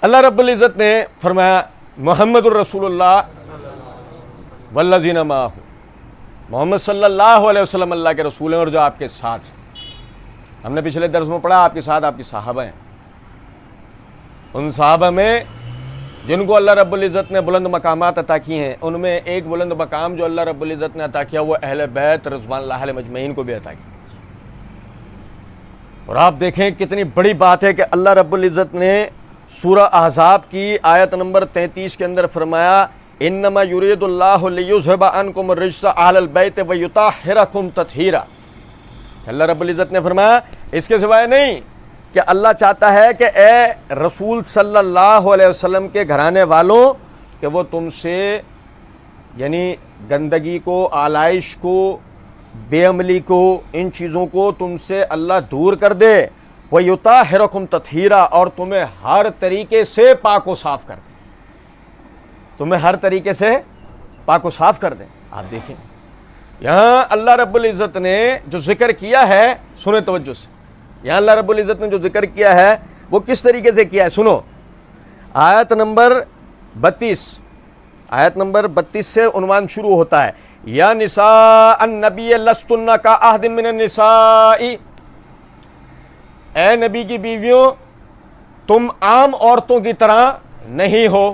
اللہ رب العزت نے فرمایا محمد الرسول اللہ والذین معہ، محمد صلی اللہ علیہ وسلم اللہ کے رسول ہیں اور جو آپ کے ساتھ ہیں۔ ہم نے پچھلے درس میں پڑھا آپ کے ساتھ آپ کی صحابہ ہیں، ان صحابہ میں جن کو اللہ رب العزت نے بلند مقامات عطا کی ہیں، ان میں ایک بلند مقام جو اللہ رب العزت نے عطا کیا وہ اہل بیت رضوان اللہ علیہم اجمعین کو بھی عطا کیا۔ اور آپ دیکھیں کتنی بڑی بات ہے کہ اللہ رب العزت نے سورہ احزاب کی آیت نمبر 33 کے اندر فرمایا انما یرید اللہ لیذھب عنکم الرجس اہل البیت ویطہرکم تطہیرا۔ اللہ رب العزت نے فرمایا اس کے سوائے نہیں کہ اللہ چاہتا ہے کہ اے رسول صلی اللہ علیہ وسلم کے گھرانے والوں کہ وہ تم سے یعنی گندگی کو، آلائش کو، بے عملی کو، ان چیزوں کو تم سے اللہ دور کر دے، وَيُطَهِّرَكُمْ تَطْهِيرًا، اور تمہیں ہر طریقے سے پاک و صاف کر دے، تمہیں ہر طریقے سے پاک و صاف کر دے۔ آپ دیکھیں یہاں اللہ رب العزت نے جو ذکر کیا ہے، سنیں توجہ سے، یہاں اللہ رب العزت نے جو ذکر کیا ہے وہ کس طریقے سے کیا ہے سنو۔ آیت نمبر 32، آیت نمبر 32 سے عنوان شروع ہوتا ہے یا نساء النبی لستن کاحد من النساء، اے نبی کی بیویوں تم عام عورتوں کی طرح نہیں ہو،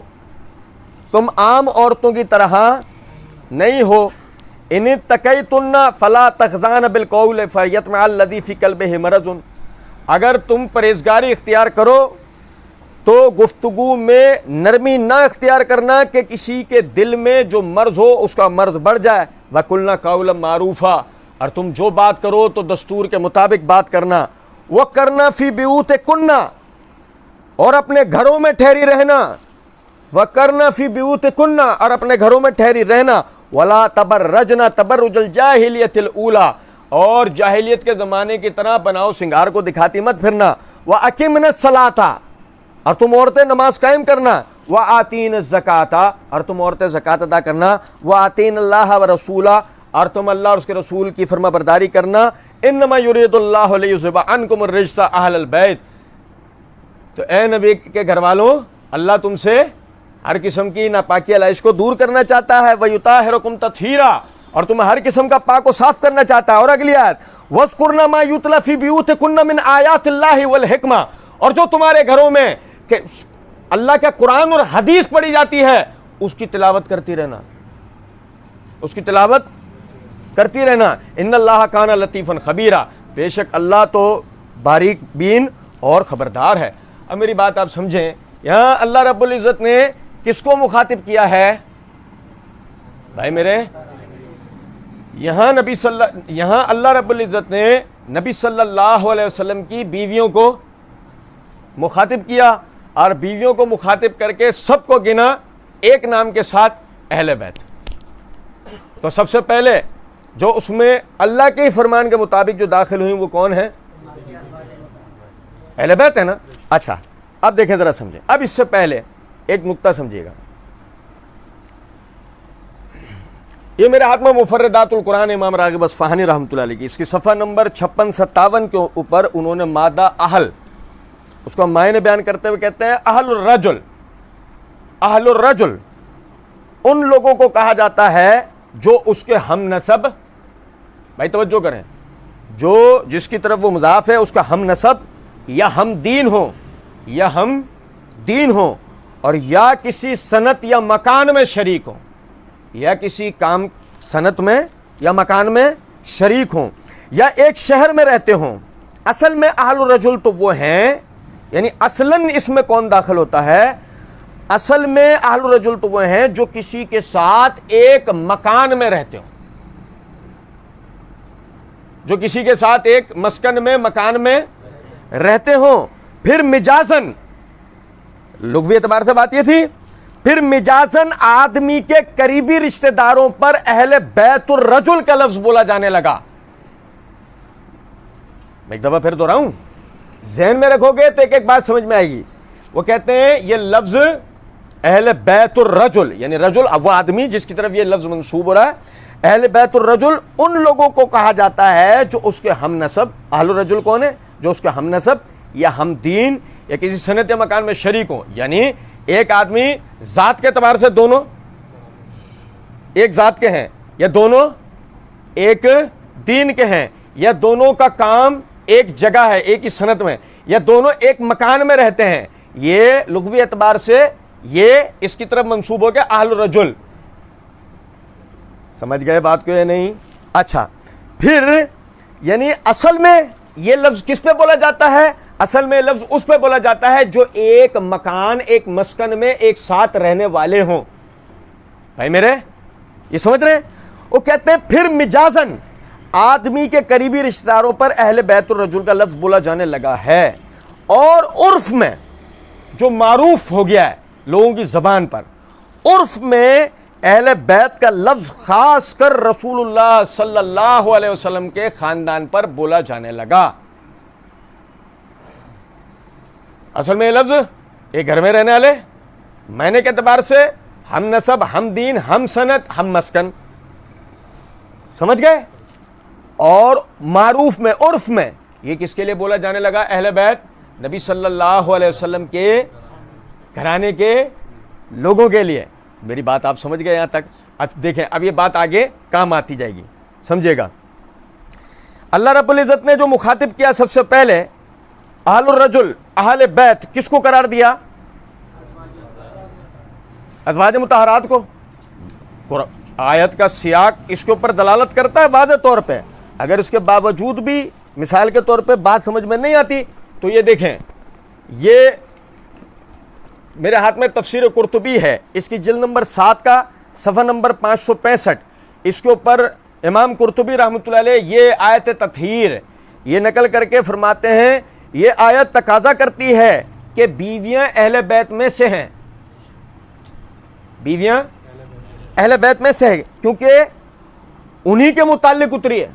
تم عام عورتوں کی طرح نہیں ہو۔ ان اتقیتن فلا تخضعن بالقول فیطمع الذی فی قلبہ مرض، اگر تم پرہیزگاری اختیار کرو تو گفتگو میں نرمی نہ اختیار کرنا کہ کسی کے دل میں جو مرض ہو اس کا مرض بڑھ جائے۔ وَقُلْنَا قَوْلًا مَعْرُوفًا، اور تم جو بات کرو تو دستور کے مطابق بات کرنا۔ وَقَرْنَا فِي بِيُوتِكُنَّ، اور اپنے گھروں میں ٹھہری رہنا۔ وَقَرْنَا فِي بِيُوتِكُنَّ، اور اپنے گھروں میں ٹھہری رہنا۔ وَلَا تَبَرَّجْنَ تَبَرُّجَ الْجَاهِلِيَّةِ الْأُولَىٰ، اور جاہلیت کے زمانے کی طرح بناؤ سنگار کو دکھاتی مت پھرنا۔ وَأَقِمْنَ الصَّلَاةَ، اور تم عورتیں نماز قائم کرنا۔ وَآتِينَ الزَّكَاةَ، اور تم عورتیں زکوٰۃ ادا کرنا۔ وَآتِينَ اللَّهَ وَرَسُولَهُ، اور تم اللہ اور اس کے رسول کی فرما برداری کرنا۔ انما یرید اللہ لیذھب عنکم الرجس اہل البیت، تو اے نبی کے گھر والوں اللہ تم سے ہر قسم کی ناپاکی علائش کو دور کرنا چاہتا ہے۔ وَیُطَہِّرَکُمْ تَطْہِیرًا، اور تمہیں ہر قسم کا پاک و صاف کرنا چاہتا ہے۔ اور اگلی آیت وَاذْکُرْنَ مَا یُتْلَىٰ فِی بِیُوتِکُنَّ مِنْ آیَاتِ اللَّهِ وَالْحِکْمَةِ، اور جو تمہارے گھروں میں کہ اللہ کا قرآن اور حدیث پڑھی جاتی ہے اس کی تلاوت کرتی رہنا، اس کی تلاوت کرتی رہنا۔ ان اللہ کان لطیفا خبیرا، بے شک اللہ تو باریک بین اور خبردار ہے۔ اب میری بات آپ سمجھیں، یہاں اللہ رب العزت نے کس کو مخاطب کیا ہے بھائی میرے؟ یہاں یہاں اللہ رب العزت نے نبی صلی اللہ علیہ وسلم کی بیویوں کو مخاطب کیا، اور بیویوں کو مخاطب کر کے سب کو گنا ایک نام کے ساتھ اہل بیت۔ تو سب سے پہلے جو اس میں اللہ کے فرمان کے مطابق جو داخل ہوئی وہ کون ہے؟ اہل بیت ہے نا۔ اچھا اب دیکھیں ذرا سمجھیں، اب اس سے پہلے ایک نقطہ سمجھیے گا، یہ میرے ہاتھ میں مفردات القرآن امام راغب اصفہانی رحمۃ اللہ علیہ کی، اس کی صفحہ نمبر 56-57 کے اوپر انہوں نے مادہ اہل، اس کو معنی بیان کرتے ہوئے کہتے ہیں اہل الرجل، اہل الرجل ان لوگوں کو کہا جاتا ہے جو اس کے ہم نسب، بھائی توجہ کریں، جو جس کی طرف وہ مضاف ہے اس کا ہم نسب یا ہم دین ہو، یا ہم دین ہو، اور یا کسی صنعت یا مکان میں شریک ہو، یا کسی کام صنعت میں یا مکان میں شریک ہوں، یا ایک شہر میں رہتے ہوں۔ اصل میں اہل الرجل تو وہ ہیں، یعنی اصلاً اس میں کون داخل ہوتا ہے؟ اصل میں اہل الرجل تو وہ ہیں جو کسی کے ساتھ ایک مکان میں رہتے ہوں، جو کسی کے ساتھ ایک مسکن میں مکان میں رہتے ہوں۔ پھر مجازن، لغوی اعتبار سے بات یہ تھی، پھر مجازن آدمی کے قریبی رشتہ داروں پر اہل بیت الرجل کا لفظ بولا جانے لگا۔ میں ایک دفعہ پھر دوہراؤں، ذہن میں رکھو گے تو ایک ایک بات سمجھ میں آئے گی۔ وہ کہتے ہیں یہ لفظ اہل بیت الرجل، یعنی رجل وہ آدمی جس کی طرف یہ لفظ منسوب ہو رہا ہے، اہل بیت الرجل ان لوگوں کو کہا جاتا ہے جو اس کے ہم نسب، اہل الرجل کون ہے؟ جو اس کے ہم نسب یا ہم دین یا کسی صنعت یا مکان میں شریک ہوں، یعنی ایک آدمی ذات کے اعتبار سے دونوں ایک ذات کے ہیں، یا دونوں ایک دین کے ہیں، یا دونوں کا کام ایک جگہ ہے ایک ہی صنعت میں، یا دونوں ایک مکان میں رہتے ہیں، یہ لغوی اعتبار سے یہ اس کی طرف منسوب ہو گیا اہل الرجل. سمجھ گئے بات کو یا نہیں؟ اچھا، پھر یعنی اصل میں یہ لفظ کس پہ بولا جاتا ہے؟ اصل میں لفظ اس پہ بولا جاتا ہے جو ایک مکان ایک مسکن میں ایک ساتھ رہنے والے ہوں. بھائی میرے یہ سمجھ رہے ہیں؟ وہ کہتے ہیں پھر مجازن آدمی کے قریبی رشتہ داروں پر اہل بیت الرجل کا لفظ بولا جانے لگا ہے، اور عرف میں جو معروف ہو گیا ہے لوگوں کی زبان پر، عرف میں اہل بیت کا لفظ خاص کر رسول اللہ صلی اللہ علیہ وسلم کے خاندان پر بولا جانے لگا. اصل میں یہ لفظ ایک گھر میں رہنے والے، معنی کے اعتبار سے ہم نسب، ہم دین، ہم سنت، ہم مسکن. سمجھ گئے؟ اور معروف میں عرف میں یہ کس کے لیے بولا جانے لگا؟ اہل بیت نبی صلی اللہ علیہ وسلم کے گھرانے کے لوگوں کے لیے. میری بات آپ سمجھ گئے یہاں تک؟ اب دیکھیں، اب یہ بات آگے کام آتی جائے گی، سمجھے گا. اللہ رب العزت نے جو مخاطب کیا سب سے پہلے اہل الرجل، اہل بیت، کس کو قرار دیا؟ ازواج مطہرات کو. آیت کا سیاق اس کے اوپر دلالت کرتا ہے واضح طور پہ. اگر اس کے باوجود بھی مثال کے طور پہ بات سمجھ میں نہیں آتی تو یہ دیکھیں، یہ میرے ہاتھ میں تفسیر قرطبی ہے، اس کی جلد نمبر 7 کا صفحہ نمبر 565. اس کے اوپر امام قرطبی رحمۃ اللہ علیہ یہ آیت تطہیر یہ نقل کر کے فرماتے ہیں، یہ آیت تقاضا کرتی ہے کہ بیویاں اہل بیت میں سے ہیں، بیویاں اہل بیت میں سے ہے، کیونکہ انہی کے متعلق اتری ہے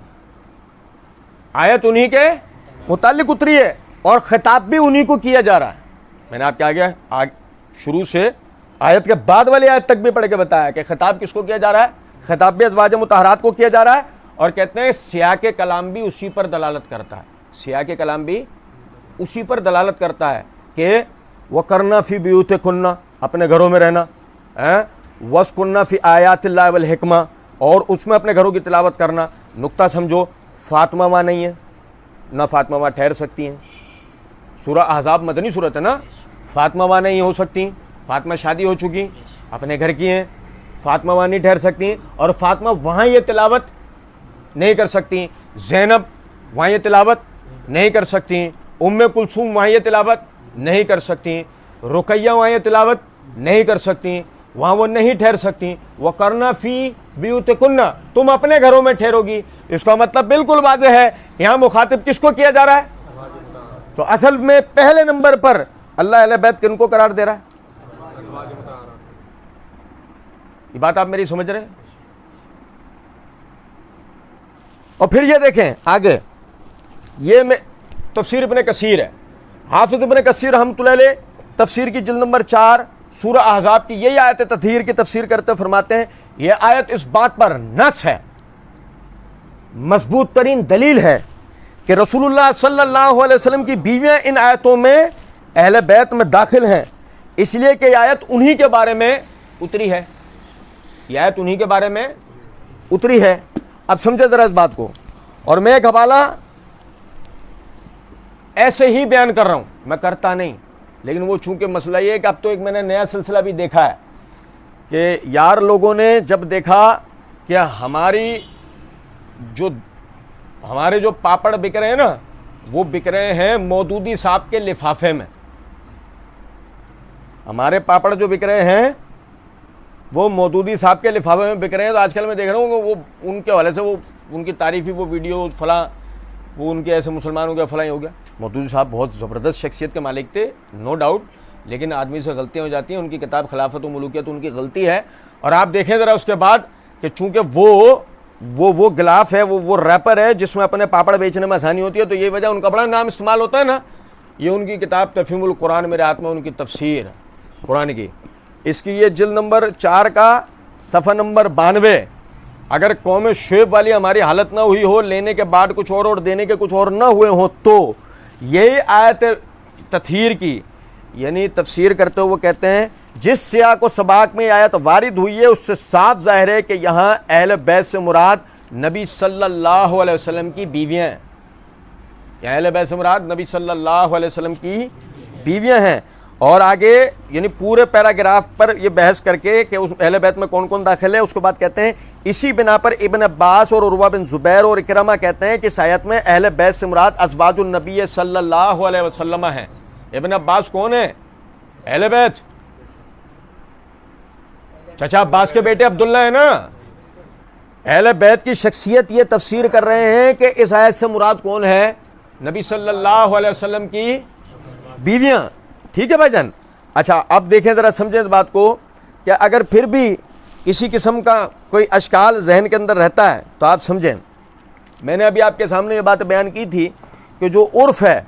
آیت، انہی کے متعلق اتری ہے، اور خطاب بھی انہی کو کیا جا رہا ہے. میں نے آپ کے آگے شروع سے آیت کے بعد والی آیت تک بھی پڑھ کے بتایا کہ خطاب کس کو کیا جا رہا ہے؟ خطاب بھی ازواج مطہرات کو کیا جا رہا ہے. اور کہتے ہیں سیاق کلام بھی اسی پر دلالت کرتا ہے، سیاق کلام بھی اسی پر دلالت کرتا ہے کہ وَقَرْنَا فِي بِيُوتِكُنَّ، اپنے گھروں میں رہنا، وَاسْكُنَّ فِي آیَاتِ اللَّهِ وَالْحِکْمَةِ، اور اس میں اپنے گھروں کی تلاوت کرنا. نقطہ سمجھو، فاطمہ ماں نہیں ہے، نہ فاطمہ ماں ٹھہر سکتی ہیں. سورہ احزاب مدنی صورت ہے نا، فاطمہ ماں نہیں ہو سکتی، فاطمہ شادی ہو چکی، اپنے گھر کی ہیں، فاطمہ ماں نہیں ٹھہر سکتی، اور فاطمہ وہاں یہ تلاوت نہیں کر سکتی. زینب وہاں یہ تلاوت نہیں کر سکتی، ام کلثوم وہاں یہ تلاوت نہیں کر سکتی، رقیہ وہاں یہ تلاوت نہیں کر سکتی، وہاں وہ نہیں ٹھہر سکتی. وَقَرْنَا فِي بِيُوتِكُنَّ، تم اپنے گھروں میں ٹھہرو گی. اس کا مطلب بالکل واضح ہے، یہاں مخاطب کس کو کیا جا رہا ہے؟ تو اصل میں پہلے نمبر پر اللہ اہل بیت کن کو قرار دے رہا ہے؟ یہ بات آپ میری سمجھ رہے ہیں؟ اور پھر یہ دیکھیں آگے، یہ میں تفسیر ابن کثیر ہے، حافظ ابن کثیر رحمۃ اللہ علیہ تفسیر کی جلد نمبر 4 سورہ احزاب کی یہی آیت تطہیر کی تفسیر کرتے فرماتے ہیں یہ آیت اس بات پر نص ہے، مضبوط ترین دلیل ہے کہ رسول اللہ صلی اللہ علیہ وسلم کی بیویاں ان آیتوں میں اہل بیت میں داخل ہیں، اس لیے کہ یہ آیت انہی کے بارے میں اتری ہے، یہ آیت انہی کے بارے میں اتری ہے. اب سمجھے ذرا اس بات کو، اور میں ایک حوالہ ایسے ہی بیان کر رہا ہوں، میں کرتا نہیں، لیکن وہ چونکہ مسئلہ یہ ہے کہ اب تو ایک میں نے نیا سلسلہ بھی دیکھا ہے کہ یار لوگوں نے جب دیکھا کہ ہمارے جو پاپڑ بک رہے ہیں نا وہ بک رہے ہیں مودودی صاحب کے لفافے میں، ہمارے پاپڑ جو بک رہے ہیں وہ مودودی صاحب کے لفافے میں بک رہے ہیں. تو آج کل میں دیکھ رہا ہوں وہ ان کے حوالے سے وہ ان کی تعریفی وہ ویڈیو فلاں، وہ ان کے ایسے مسلمان ہو گیا فلاں ہو گیا. مودودی صاحب بہت زبردست شخصیت کے مالک تھے نو ڈاؤٹ، لیکن آدمی سے غلطیاں ہو جاتی ہیں. ان کی کتاب خلافت و ملوکیت ان کی غلطی ہے. اور آپ دیکھیں ذرا اس کے بعد کہ چونکہ وہ غلاف ہے، وہ ریپر ہے جس میں اپنے پاپڑ بیچنے میں آسانی ہوتی ہے، تو یہ وجہ ان کا بڑا نام استعمال ہوتا ہے نا. یہ ان کی کتاب تفہیم القرآن میرے ہاتھ میں، ان کی تفسیر قرآن کی، اس کی یہ جلد نمبر 4 کا صفحہ نمبر 92. اگر قوم شعیب والی ہماری حالت نہ ہوئی ہو، لینے کے بعد کچھ اور دینے کے کچھ اور نہ ہوئے ہوں، تو یہی آیت تطہیر کی، یعنی تفسیر کرتے ہوئے وہ کہتے ہیں جس سیاق و سباق میں آیت وارد ہوئی ہے اس سے صاف ظاہر ہے کہ یہاں اہل بیت سے مراد نبی صلی اللہ علیہ وسلم کی بیویاں ہیں. یہاں اہل بیت سے مراد نبی صلی اللہ علیہ وسلم کی بیویاں ہیں. اور آگے یعنی پورے پیراگراف پر یہ بحث کر کے کہ اس اہل بیت میں کون کون داخل ہے اس کے بعد کہتے ہیں اسی بنا پر ابن عباس اور عروہ بن زبیر اور اکرمہ کہتے ہیں کہ اس آیت میں اہل بیت سے مراد ازواج النبی صلی اللہ علیہ وسلم ہیں. ابن عباس کون ہے؟ اہل بیت، چچا عباس کے بیٹے عبداللہ ہے نا. اہل بیت کی شخصیت یہ تفسیر کر رہے ہیں کہ اس آیت سے مراد کون ہے؟ نبی صلی اللہ علیہ وسلم کی بیویاں. ٹھیک ہے بھائی جان. اچھا اب دیکھیں ذرا سمجھیں اس بات کو کہ اگر پھر بھی کسی قسم کا کوئی اشکال ذہن کے اندر رہتا ہے تو آپ سمجھیں. میں نے ابھی آپ کے سامنے یہ بات بیان کی تھی کہ جو عرف ہے،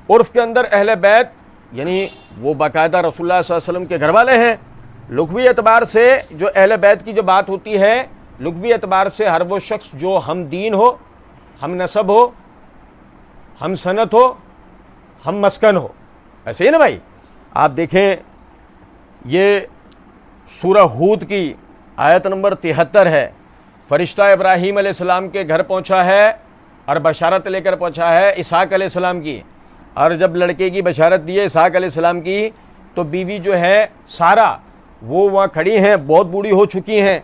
عرف کے اندر اہل بیت یعنی وہ باقاعدہ رسول اللہ صلی اللہ علیہ وسلم کے گھر والے ہیں. لغوی اعتبار سے جو اہل بیت کی جو بات ہوتی ہے، لغوی اعتبار سے ہر وہ شخص جو ہم دین ہو، ہم نسب ہو، ہم سنت ہو، ہم مسکن ہو. ایسے ہی نا بھائی. آپ دیکھیں یہ سورہ ہود کی آیت نمبر 73 ہے. فرشتہ ابراہیم علیہ السلام کے گھر پہنچا ہے اور بشارت لے کر پہنچا ہے اسحاق علیہ السلام کی. اور جب لڑکے کی بشارت دی ہے اسحاق علیہ السلام کی تو بیوی جو ہے سارہ وہ وہاں کھڑی ہیں، بہت بوڑھی ہو چکی ہیں.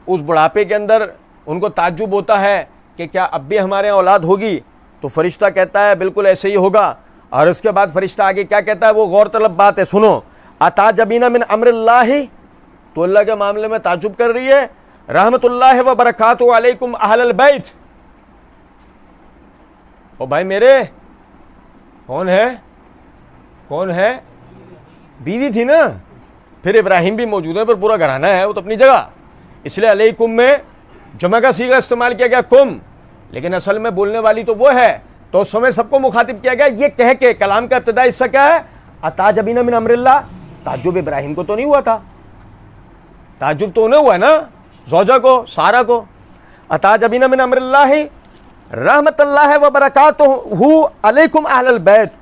اس بڑھاپے کے اندر ان کو تعجب ہوتا ہے کہ کیا اب بھی ہمارے یہاں اولاد ہوگی؟ تو فرشتہ کہتا ہے بالکل ایسے ہی ہوگا. اور اس کے بعد فرشتہ آگے کیا کہتا ہے؟ وہ غور طلب بات ہے، سنو. اتعجبین من امر اللہ، تو اللہ کے معاملے میں تعجب کر رہی ہے. رحمت اللہ و برکاتہ علیکم اہل البیت. او بھائی میرے کون ہے؟ کون ہے؟ بیوی تھی نا. پھر ابراہیم بھی موجود ہے، پر پورا گھرانہ ہے، وہ تو اپنی جگہ. اس لیے علیکم میں جمع کا صیغہ استعمال کیا گیا کم، لیکن اصل میں بولنے والی تو وہ ہے. تو اس سمے سب کو مخاطب کیا گیا یہ کہہ کے. کلام کا ابتدائی حصہ کیا ہے؟ اتعجبین من امر اللہ. تعجب ابراہیم کو تو نہیں ہوا تھا، تعجب تو انہیں ہوا نا، زوجہ کو، سارہ کو. اتعجبین من امر اللہ رحمت اللہ و برکاتہ علیکم اہل البیت.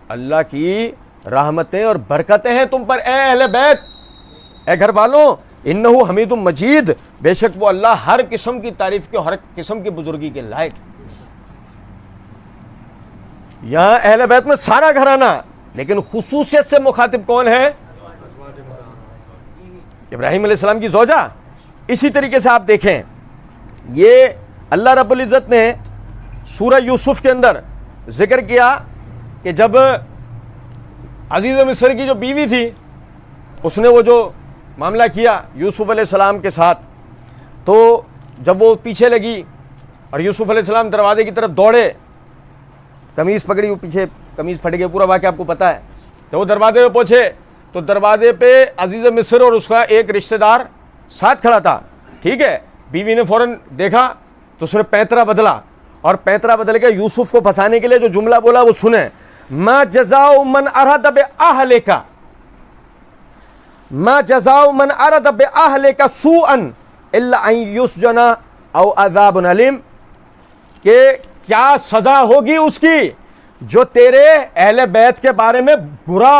اللہ کی رحمتیں اور برکتیں ہیں تم پر اے اہل بیت، اے گھر والوں. انہ حمید مجید، بے شک وہ اللہ ہر قسم کی تعریف کے، ہر قسم کی بزرگی کے لائق. یہاں اہل بیت میں سارا گھرانہ، لیکن خصوصیت سے مخاطب کون ہے؟ ابراہیم علیہ السلام کی زوجہ. اسی طریقے سے آپ دیکھیں یہ اللہ رب العزت نے سورہ یوسف کے اندر ذکر کیا کہ جب عزیز مصر کی جو بیوی تھی اس نے وہ جو معاملہ کیا یوسف علیہ السلام کے ساتھ، تو جب وہ پیچھے لگی اور یوسف علیہ السلام دروازے کی طرف دوڑے، قمیض پکڑی، وہ پیچھے قمیض پھٹ گئی، پورا واقعہ آپ کو پتا ہے. جب وہ دروازے پہ پہنچے تو دروازے پہ عزیز مصر اور اس کا ایک رشتہ دار ساتھ کھڑا تھا. ٹھیک ہے، بیوی نے فوراً دیکھا تو اس نے پینترا بدلا، اور پینترا بدل کے یوسف کو پھنسانے کے لیے جو جملہ بولا وہ سنیں. ما جزاء من اراد باہلک، ما جزاء من اراد باہلک سوءا الا ان یسجن او عذاب علیم، کہ کیا سزا ہوگی اس کی جو تیرے اہل بیت کے بارے میں برا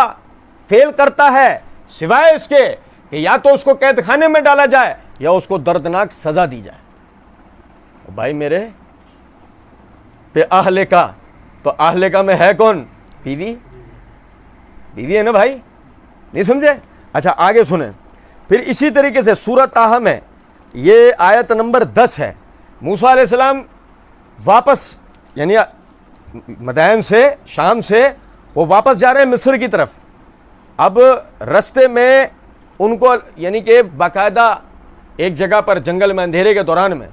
فعل کرتا ہے، سوائے اس کے کہ یا تو اس کو قید خانے میں ڈالا جائے یا اس کو دردناک سزا دی جائے. بھائی میرے پہ اہلِ کا، تو اہلِ کا میں ہے کون؟ بیوی. بیوی ہے نا بھائی، نہیں سمجھے؟ اچھا آگے سنیں. پھر اسی طریقے سے سورہ طٰہٰ میں یہ آیت نمبر 10 ہے. موسیٰ علیہ السلام واپس یعنی مدائن سے، شام سے وہ واپس جا رہے ہیں مصر کی طرف. اب رستے میں ان کو یعنی کہ باقاعدہ ایک جگہ پر جنگل میں اندھیرے کے دوران میں،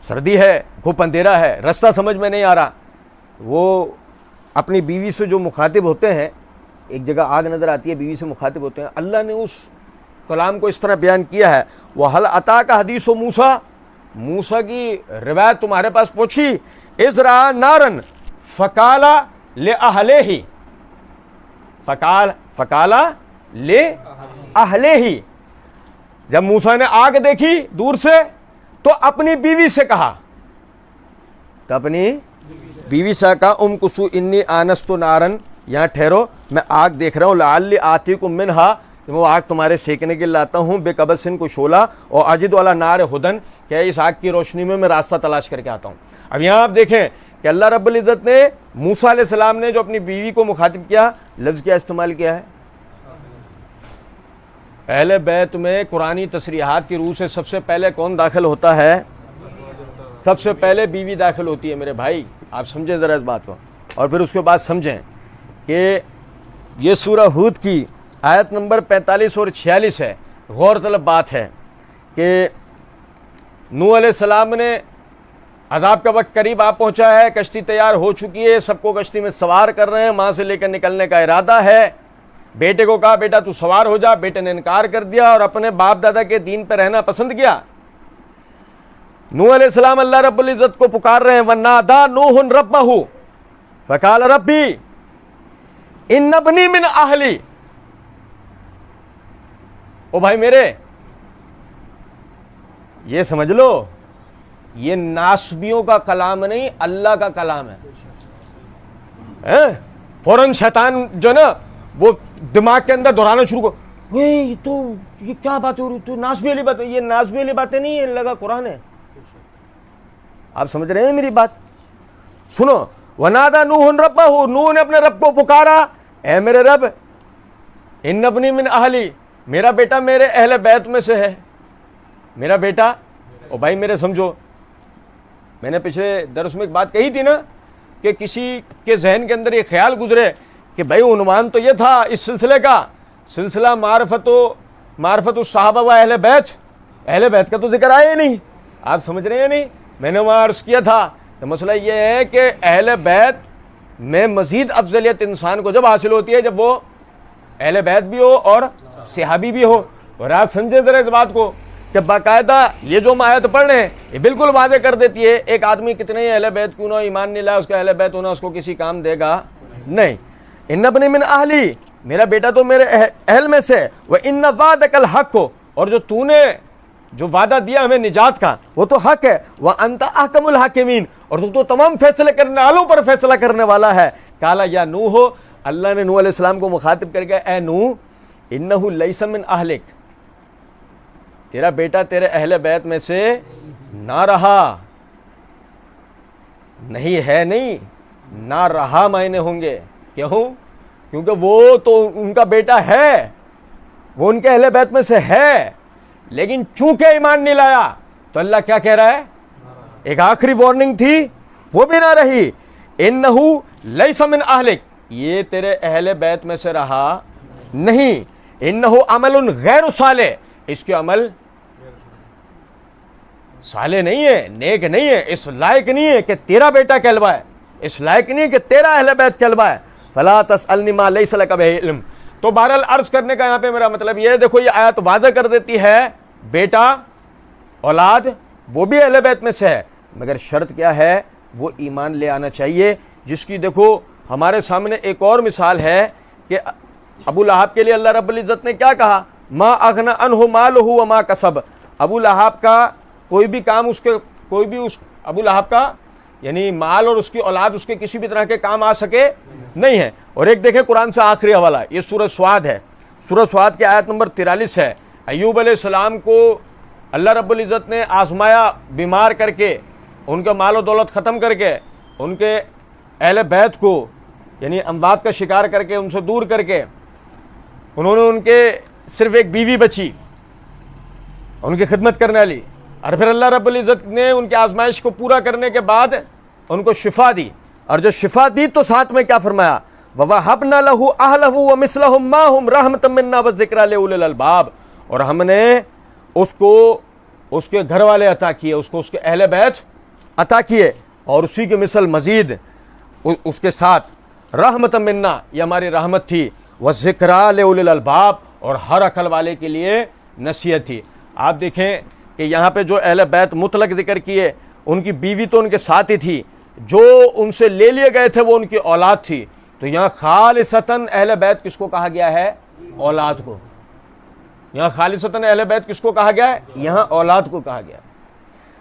سردی ہے، گھپ اندھیرا ہے، رستہ سمجھ میں نہیں آ رہا. وہ اپنی بیوی سے جو مخاطب ہوتے ہیں، ایک جگہ آگ نظر آتی ہے، بیوی سے مخاطب ہوتے ہیں. اللہ نے اس کلام کو اس طرح بیان کیا ہے، وَهَلْ أَتَاكَ حَدِيثُ مُوسَىٰ، موسیٰ کی روایت تمہارے پاس پہنچی. اِذْ رَأَىٰ نَارًا فَقَالَ لِأَهْلِهِ، فَقَالَ لِأَهْلِهِ، جب موسیٰ نے آگ دیکھی دور سے تو اپنی بیوی سے کہا، تو اپنی بیوی سے کہا ام کسو انی آنست نارن یہاں ٹھہرو، میں آگ دیکھ رہا ہوں، لعلی آتیکم منہا، وہ آگ تمہارے سیکنے کے لاتا ہوں، بے قبسن کو شعلہ، اور اجد علی نار ہدن، کہ اس آگ کی روشنی میں راستہ تلاش کر کے آتا ہوں۔ اب یہاں آپ دیکھیں کہ اللہ رب العزت نے موسیٰ علیہ السلام نے جو اپنی بیوی کو مخاطب کیا، لفظ کیا استعمال کیا ہے؟ اہل بیت میں قرآنی تصریحات کی روح سے سب سے پہلے کون داخل ہوتا ہے؟ سب سے پہلے بیوی داخل ہوتی ہے میرے بھائی، آپ سمجھیں ذرا اس بات کو، اور پھر اس کے بعد سمجھیں کہ یہ سورہ ہود کی آیت نمبر 45 اور 46 ہے۔ غور طلب بات ہے کہ نوح علیہ السلام نے عذاب کا وقت قریب آ پہنچا ہے، کشتی تیار ہو چکی ہے، سب کو کشتی میں سوار کر رہے ہیں، وہاں سے لے کر نکلنے کا ارادہ ہے۔ بیٹے کو کہا بیٹا تو سوار ہو جا، بیٹے نے انکار کر دیا اور اپنے باپ دادا کے دین پہ رہنا پسند کیا۔ نوح علیہ السلام اللہ رب العزت کو پکار رہے ہیں، وَنَادَى نُوحٌ رَبَّهُ فَقَالَ رَبِّ إِنَّ ابْنِي مِنْ أَهْلِي۔ او بھائی میرے، یہ سمجھ لو یہ ناسبیوں کا کلام نہیں، اللہ کا کلام ہے۔ فوراً شیطان جو نا وہ دماغ کے اندر دہرانا شروع کر، یہ کیا بات ہو رہی، تو ناسبی والی بات، یہ ناسبی والی باتیں نہیں، اللہ کا قرآن ہے۔ آپ سمجھ رہے ہیں میری بات؟ سنو، وَنَادَى نُوحٌ رَبَّهُ، نوح نے اپنے رب کو پکارا، اے میرے رب، اِنَّ ابْنِي مِنْ أَهْلِي، میرا بیٹا میرے اہل بیت میں سے ہے، میرا بیٹا۔ اور بھائی میرے سمجھو، میں نے پچھلے درس میں ایک بات کہی تھی نا کہ کسی کے ذہن کے اندر یہ خیال گزرے کہ بھائی عنوان تو یہ تھا اس سلسلے کا، سلسلہ معرفت الصحابہ و اہل بیت کا تو ذکر آیا ہی نہیں۔ آپ سمجھ رہے ہیں نہیں؟ میں نے وہاں عرض کیا تھا کہ مسئلہ یہ ہے کہ اہل بیت میں مزید افضلیت انسان کو جب حاصل ہوتی ہے جب وہ اہل بیت بھی ہو اور صحابی بھی ہو۔ اور آپ سمجھے ذرا اس بات کو کہ باقاعدہ یہ جو ہم آیت پڑھ رہے ہیں یہ بالکل واضح کر دیتی ہے، ایک آدمی کتنے ہی اہل بیت کیوں نہ ایمان نہیں لائے، اس کا اہل بیت ہونا اس کو کسی کام دے گا نہیں۔ اِنَّ ابْنِي مِنْ أَهْلِي، میرا بیٹا تو میرے اہل میں سے، وَإِنَّ وَعْدَكَ الْحَقُّ، اور جو تو نے جو وعدہ دیا ہمیں نجات کا وہ تو حق ہے، وَأَنْتَ أَحْكَمُ الْحَاكِمِينَ، اور تو تمام فیصلے کرنے والوں پر فیصلہ کرنے والا ہے۔ قَالَ يَا نُوحُ، اللہ نے نوح علیہ السلام کو مخاطب کر کے، اے نوح، إِنَّهُ لَيْسَ مِنْ أَهْلِكَ، تیرا بیٹا تیرے اہل بیت میں سے نہ رہا، نہیں ہے، نہیں نہ رہا معنی ہوں گے۔ کیوں؟ کیونکہ وہ تو ان کا بیٹا ہے، وہ ان کے اہل بیت میں سے ہے، لیکن چونکہ ایمان نہیں لایا تو اللہ کیا کہہ رہا ہے؟ ایک آخری وارننگ تھی وہ بھی نہ رہی، انہو لیس من اہلک، یہ تیرے اہل بیت میں سے رہا نہیں، انہو عمل غیر صالح، اس کے عمل صالح نہیں ہے، نیک نہیں ہے، اس لائق نہیں ہے کہ تیرا بیٹا کہلوائے، اس لائق نہیں ہے کہ تیرا اہل بیت کہلوائے۔ فلا تسألنی ما لیس لک بہ علم۔ تو بہرحال عرض کرنے کا یہاں پہ میرا مطلب یہ ہے، دیکھو یہ آیت واضح کر دیتی ہے بیٹا اولاد وہ بھی اہل بیت میں سے ہے، مگر شرط کیا ہے؟ وہ ایمان لے آنا چاہیے، جس کی دیکھو ہمارے سامنے ایک اور مثال ہے کہ ابو لہب کے لیے اللہ رب العزت نے کیا کہا؟ ما اغنى عنہ مالہ وما کسب، ابو لہب کا کوئی بھی کام ابو لہب کا یعنی مال اور اس کی اولاد اس کے کسی بھی طرح کے کام آ سکے نہیں ہے۔ اور ایک دیکھیں قرآن سے آخری حوالہ، یہ سورہ سواد ہے، سورہ سواد کی آیت نمبر 43 ہے۔ ایوب علیہ السلام کو اللہ رب العزت نے آزمایا، بیمار کر کے، ان کا مال و دولت ختم کر کے، ان کے اہل بیت کو یعنی اموات کا شکار کر کے ان سے دور کر کے، انہوں نے ان کے صرف ایک بیوی بچی ان کی خدمت کرنے والی، اور پھر اللہ رب العزت نے ان کی آزمائش کو پورا کرنے کے بعد ان کو شفا دی، اور جو شفا دی تو ساتھ میں کیا فرمایا؟ وَوَهَبْنَا لَهُ أَهْلَهُ وَمِثْلَهُمْ مَعَهُمْ رَحْمَةً مِنَّا وَذِكْرَىٰ لِأُولِي الْأَلْبَابِ، اور ہم نے اس کو اس کے گھر والے عطا کیے، اس کو اس کے اہل بیت عطا کیے، اور اسی کے مثل مزید اس کے ساتھ رحمۃ منا، یہ ہماری رحمت تھی، وذکریٰ لأولی الالباب، اور ہر عقل والے کے لیے نصیحت تھی۔ آپ دیکھیں کہ یہاں پہ جو اہل بیت مطلق ذکر کیے، ان کی بیوی تو ان کے ساتھ ہی تھی، جو ان سے لے لیے گئے تھے وہ ان کی اولاد تھی، تو یہاں خالصتاً اہل بیت کس کو کہا گیا ہے؟ اولاد کو۔ یہاں خالصتاً اہل بیت کس کو کہا گیا ہے؟ یہاں اولاد کو کہا گیا ہے۔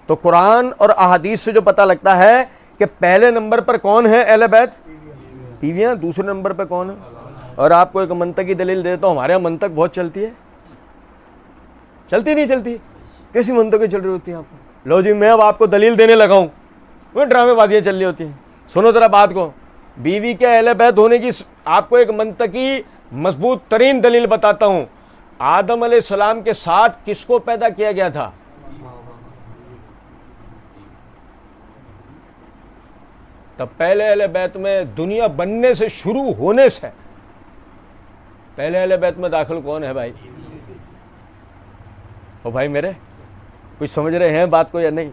تو قرآن اور احادیث سے جو پتہ لگتا ہے کہ پہلے نمبر پر کون ہے اہل بیت؟ بیویاں دوسرے نمبر پہ کون ہے؟ اور آپ کو ایک منطق کی دلیل دیتا ہوں، ہمارے یہاں منطق بہت چلتی ہے، چلتی نہیں چلتی؟ کیسی منطقیں چل رہی ہوتی ہیں آپ کو؟ لو جی میں اب آپ کو دلیل دینے لگا ہوں، وہ ڈرامے بازیاں چل رہی ہوتی ہیں۔ سنو ذرا بات کو، بیوی کے اہل بیت ہونے کی آپ کو ایک منطقی مضبوط ترین دلیل بتاتا ہوں۔ آدم علیہ السلام کے ساتھ کس کو پیدا کیا گیا تھا؟ تب پہلے اہل بیت میں دنیا بننے سے شروع ہونے سے پہلے اہل بیت میں داخل کون ہے بھائی؟ او بھائی میرے، کچھ سمجھ رہے ہیں بات کو یا نہیں؟